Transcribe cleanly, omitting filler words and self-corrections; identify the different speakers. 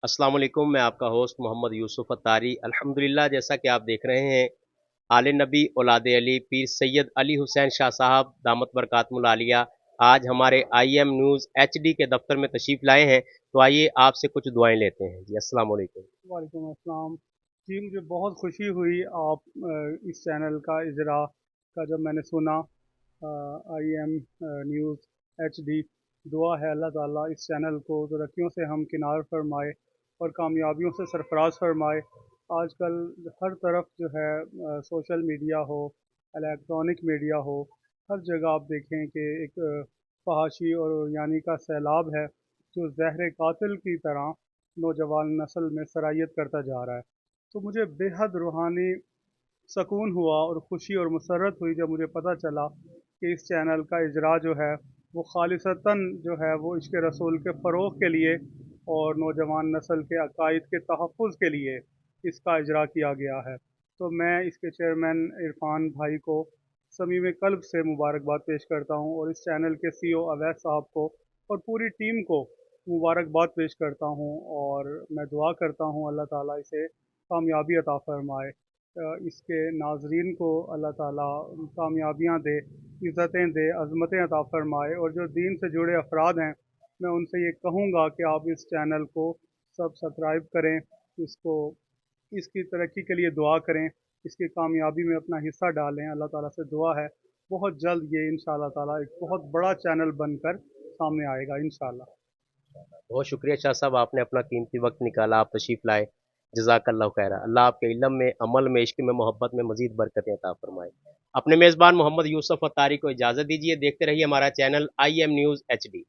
Speaker 1: अस्सलाम वालेकुम। मैं आपका होस्ट मोहम्मद यूसुफ अत्तारी। अल्हम्दुलिल्लाह, जैसा कि आप देख रहे हैं, आले नबी औलाद अली पीर सैयद अली हुसैन शाह साहब दामत बरकातुल आलिया आज हमारे IM न्यूज़ HD के दफ्तर में तशरीफ़ लाए हैं। तो आइए आपसे कुछ दुआएं लेते हैं। जी, अस्सलाम वालेकुम।
Speaker 2: वालेकुम अस्सलाम। जी, मुझे बहुत खुशी हुई आप इस चैनल का इजरा का जब मैंने सुना। IM news HD। दुआ है अल्लाह ताला इस चैनल को तरक्कियों से हम किनार फरमाए और कामयाबियों से सरफराज फरमाए। आजकल हर तरफ जो है सोशल मीडिया हो, इलेक्ट्रॉनिक मीडिया हो, हर जगह आप देखें कि एक फहाशी और यानी का सैलाब है जो जहर कातिल की तरह नौजवान नस्ल में सरायत करता जा रहा है। तो मुझे बेहद रूहानी सकून हुआ और खुशी और मसरत हुई जब मुझे पता चला कि इस चैनल का इजरा जो है वो खालिसतन जो है वो इश्क रसूल के फ़रोग़ के लिए और नौजवान नस्ल के अकायद के तहफ़्फ़ुज़ के लिए इसका इजरा किया गया है। तो मैं इसके चेयरमैन इरफान भाई को समीम क़ल्ब से मुबारकबाद पेश करता हूँ और इस चैनल के CEO अवैस साहब को और पूरी टीम को मुबारकबाद पेश करता हूँ। और मैं दुआ करता हूँ अल्लाह ताला इसे कामयाबी अता फ़रमाए। इसके नाज़रीन को अल्लाह ताला कामयाबियाँ दे, इज़्ज़तें दे, अज़मतें अता फ़रमाए। और जो दीन से जुड़े अफराद हैं, मैं उनसे ये कहूँगा कि आप इस चैनल को सब्सक्राइब करें, इसको इसकी तरक्की के लिए दुआ करें, इसकी कामयाबी में अपना हिस्सा डालें। अल्लाह ताला से दुआ है बहुत जल्द ये इंशाअल्लाह ताला एक बहुत बड़ा चैनल बनकर सामने आएगा इंशाअल्लाह।
Speaker 1: बहुत शुक्रिया शाह साहब, आपने अपना कीमती वक्त निकाला, आप तशरीफ़ लाए। जज़ाकल्लाहु खैरा। अल्लाह आपके इल्म में, अमल में, इश्क में, मोहब्बत में मज़ीद बरकतें अता फरमाए। अपने मेज़बान मोहम्मद यूसुफ अत्तारी को इजाज़त दीजिए। देखते रहिए हमारा चैनल IM न्यूज़ HD।